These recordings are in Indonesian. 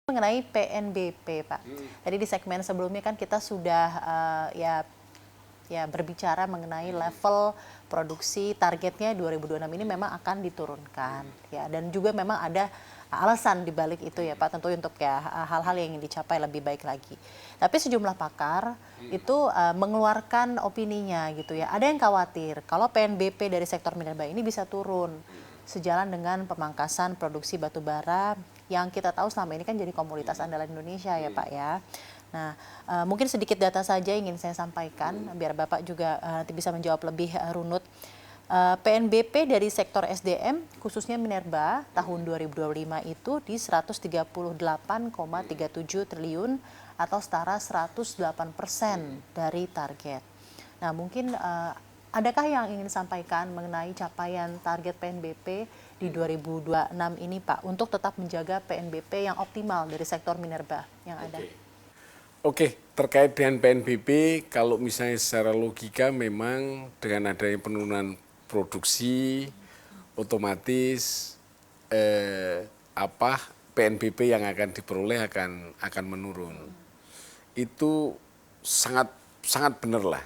Mengenai PNBP, Pak. Tadi di segmen sebelumnya kan kita sudah berbicara mengenai level produksi targetnya 2026 ini memang akan diturunkan ya, dan juga memang ada alasan di balik itu ya Pak, tentu untuk hal-hal yang ingin dicapai lebih baik lagi. Tapi sejumlah pakar itu mengeluarkan opininya gitu ya. Ada yang khawatir kalau PNBP dari sektor minerba ini bisa turun sejalan dengan pemangkasan produksi batu bara yang kita tahu selama ini kan jadi komoditas andalan Indonesia ya Pak ya. Nah, mungkin sedikit data saja ingin saya sampaikan biar Bapak juga nanti bisa menjawab lebih runut. PNBP dari sektor SDM khususnya minerba tahun 2025 itu di 138,37 triliun atau setara 108% dari target. Nah, mungkin adakah yang ingin disampaikan mengenai capaian target PNBP di 2026 ini Pak untuk tetap menjaga PNBP yang optimal dari sektor minerba yang ada? Oke, terkait dengan PNBP, kalau misalnya secara logika memang dengan adanya penurunan produksi, otomatis PNBP yang akan diperoleh akan menurun. Itu sangat benar lah.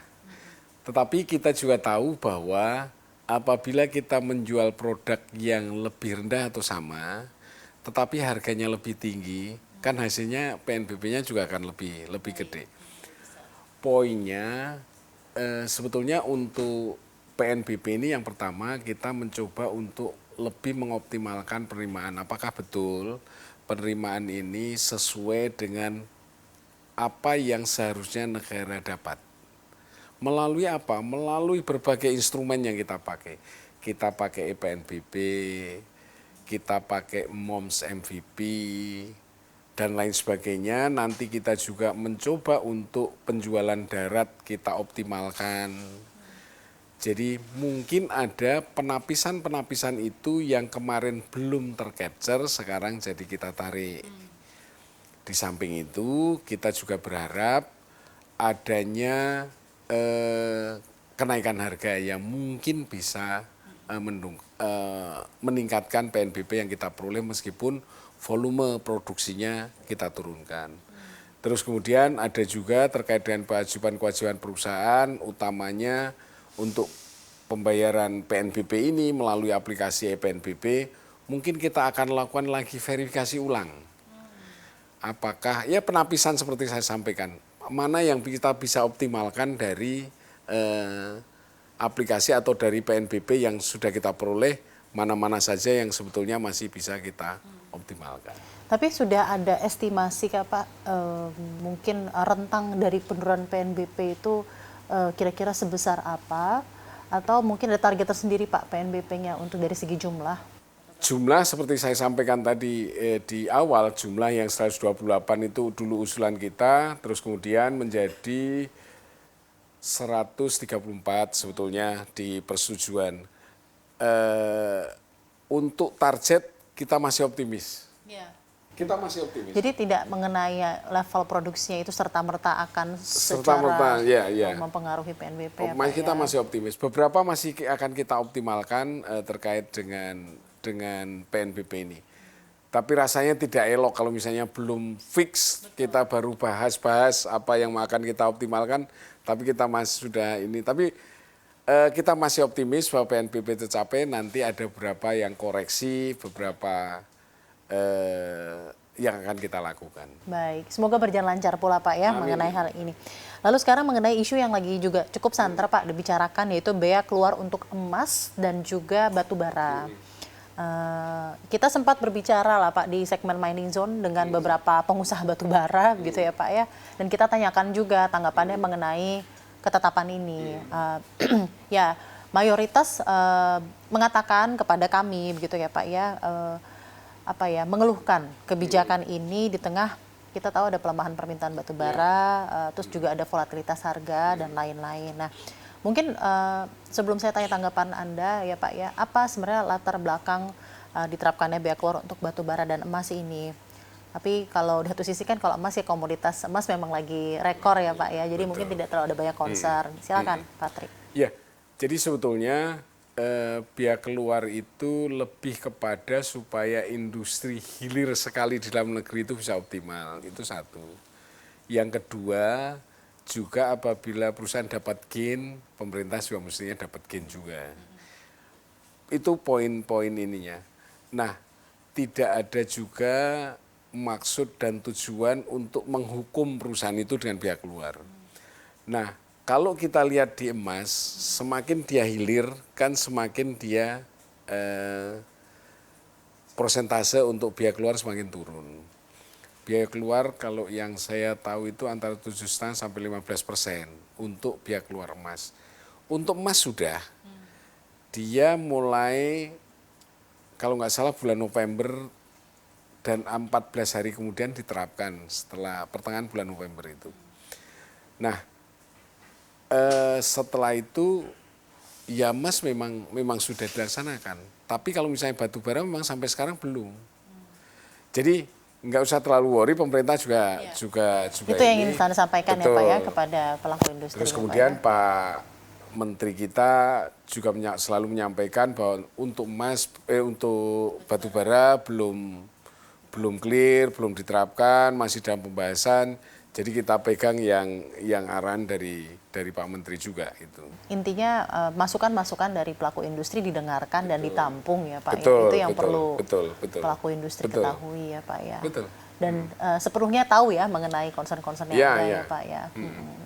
Tetapi kita juga tahu bahwa apabila kita menjual produk yang lebih rendah atau sama, tetapi harganya lebih tinggi, kan hasilnya PNBP-nya juga akan lebih gede. Poinnya sebetulnya untuk PNBP ini yang pertama kita mencoba untuk lebih mengoptimalkan penerimaan. Apakah betul penerimaan ini sesuai dengan apa yang seharusnya negara dapat? Melalui apa? Melalui berbagai instrumen yang kita pakai. Kita pakai PNBP, kita pakai MOMS MVP, dan lain sebagainya. Nanti kita juga mencoba untuk penjualan darat kita optimalkan. Jadi mungkin ada penapisan-penapisan itu yang kemarin belum tercapture, sekarang jadi kita tarik. Di samping itu kita juga berharap adanya kenaikan harga yang mungkin bisa meningkatkan PNBP yang kita peroleh meskipun volume produksinya kita turunkan. Terus kemudian ada juga terkait dengan kewajiban-kewajiban perusahaan, utamanya untuk pembayaran PNBP ini melalui aplikasi PNBP, mungkin kita akan lakukan lagi verifikasi ulang. Apakah ya penapisan seperti saya sampaikan, mana yang kita bisa optimalkan dari aplikasi atau dari PNBP yang sudah kita peroleh, mana-mana saja yang sebetulnya masih bisa kita optimalkan. Tapi sudah ada estimasi Pak, mungkin rentang dari penurunan PNBP itu kira-kira sebesar apa? Atau mungkin ada target tersendiri Pak PNBP-nya untuk dari segi jumlah? Jumlah seperti saya sampaikan tadi di awal, jumlah yang 128 itu dulu usulan kita, terus kemudian menjadi 134 sebetulnya di persetujuan. Untuk target kita masih optimis. Ya. Kita masih optimis. Jadi tidak mengenai level produksinya itu serta-merta akan mempengaruhi PNBP ya Pak? Kita masih optimis. Beberapa masih akan kita optimalkan terkait dengan PNBP ini. Tapi rasanya tidak elok kalau misalnya belum fix, kita baru bahas apa yang akan kita optimalkan, tapi kita masih sudah ini. Tapi kita masih optimis bahwa PNBP tercapai, nanti ada beberapa yang koreksi, beberapa yang akan kita lakukan. Baik, semoga berjalan lancar pula Pak ya. Amin. Mengenai hal ini. Lalu sekarang mengenai isu yang lagi juga cukup santer Pak dibicarakan, yaitu bea keluar untuk emas dan juga batu bara. Kita sempat berbicara lah Pak di segmen Mining Zone dengan beberapa pengusaha batu bara gitu ya Pak ya. Dan kita tanyakan juga tanggapannya mengenai ketetapan ini. Ya, mayoritas mengatakan kepada kami begitu ya Pak ya, mengeluhkan kebijakan ini di tengah kita tahu ada pelemahan permintaan batu bara, terus juga ada volatilitas harga dan lain-lain. Nah, mungkin sebelum saya tanya tanggapan Anda ya Pak ya, apa sebenarnya latar belakang diterapkannya bea keluar untuk batu bara dan emas ini? Tapi kalau di satu sisi kan kalau emas ya komoditas emas memang lagi rekor ya Pak ya, jadi mungkin tidak terlalu ada banyak concern. Silakan Patrick. Ya, jadi sebetulnya pihak luar itu lebih kepada supaya industri hilir sekali di dalam negeri itu bisa optimal, itu satu. Yang kedua, juga apabila perusahaan dapat gain, pemerintah juga mestinya dapat gain juga. Itu poin-poin ininya. Nah, tidak ada juga maksud dan tujuan untuk menghukum perusahaan itu dengan pihak luar. Nah, kalau kita lihat di emas, semakin dia hilir, kan semakin dia persentase untuk biaya keluar semakin turun. Biaya keluar kalau yang saya tahu itu antara 7,5 sampai 15% untuk biaya keluar emas. Untuk emas sudah, dia mulai kalau nggak salah bulan November dan 14 hari kemudian diterapkan setelah pertengahan bulan November itu. Nah, setelah itu ya emas memang sudah dilaksanakan. Tapi kalau misalnya batu bara memang sampai sekarang belum. Jadi nggak usah terlalu worry, pemerintah juga itu yang ingin Anda sampaikan ya Pak ya kepada pelaku industri. Terus kemudian Pak Menteri kita juga selalu menyampaikan bahwa untuk emas, untuk batu bara belum clear, belum diterapkan, masih dalam pembahasan. Jadi kita pegang yang arahan dari Pak Menteri juga itu. Intinya masukan-masukan dari pelaku industri didengarkan dan ditampung ya Pak. Betul, ya. Itu yang perlu betul. pelaku industri ketahui ya Pak ya. Betul. Dan sepenuhnya tahu ya mengenai concern-concern yang ada ya Pak ya.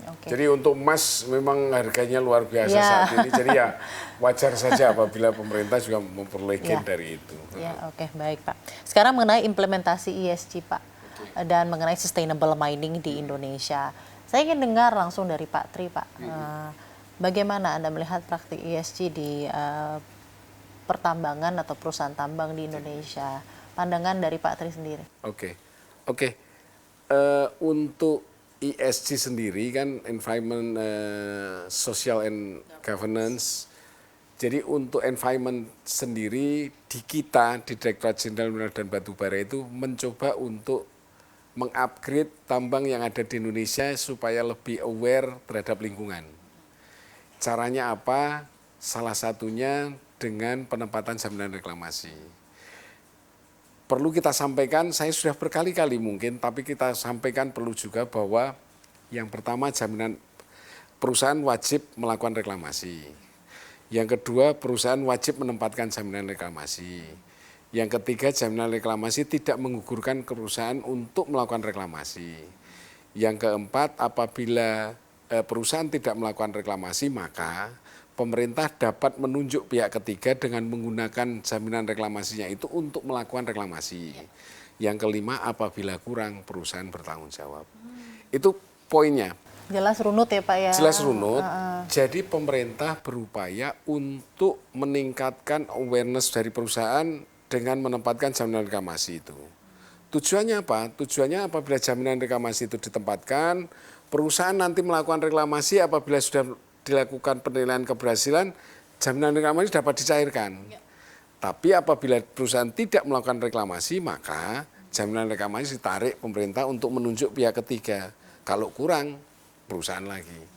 Okay. Jadi untuk emas memang harganya luar biasa saat ini. Jadi ya wajar saja apabila pemerintah juga memperoleh gain dari itu. Ya, oke, baik Pak. Sekarang mengenai implementasi ESG Pak dan mengenai sustainable mining di Indonesia. Saya ingin dengar langsung dari Pak Tri Pak. Bagaimana Anda melihat praktik ESG di pertambangan atau perusahaan tambang di Indonesia? Pandangan dari Pak Tri sendiri. Oke. Untuk ESG sendiri kan environment, social and governance. Jadi untuk environment sendiri di kita di Direktorat Jenderal Mineral dan Batubara itu mencoba untuk mengupgrade tambang yang ada di Indonesia supaya lebih aware terhadap lingkungan. Caranya apa? Salah satunya dengan penempatan jaminan reklamasi. Perlu kita sampaikan, saya sudah berkali-kali mungkin, tapi kita sampaikan perlu juga bahwa yang pertama jaminan perusahaan wajib melakukan reklamasi. Yang kedua perusahaan wajib menempatkan jaminan reklamasi. Yang ketiga jaminan reklamasi tidak menggugurkan perusahaan untuk melakukan reklamasi. Yang keempat apabila perusahaan tidak melakukan reklamasi maka pemerintah dapat menunjuk pihak ketiga dengan menggunakan jaminan reklamasinya itu untuk melakukan reklamasi. Yang kelima, apabila kurang, perusahaan bertanggung jawab. Itu poinnya. Jelas runut ya Pak ya? Jelas runut. Jadi pemerintah berupaya untuk meningkatkan awareness dari perusahaan dengan menempatkan jaminan reklamasi itu. Tujuannya apa? Tujuannya apabila jaminan reklamasi itu ditempatkan, perusahaan nanti melakukan reklamasi apabila sudah dilakukan penilaian keberhasilan, jaminan reklamasi dapat dicairkan. Tapi apabila perusahaan tidak melakukan reklamasi, maka jaminan reklamasi ditarik pemerintah untuk menunjuk pihak ketiga. Kalau kurang, perusahaan lagi.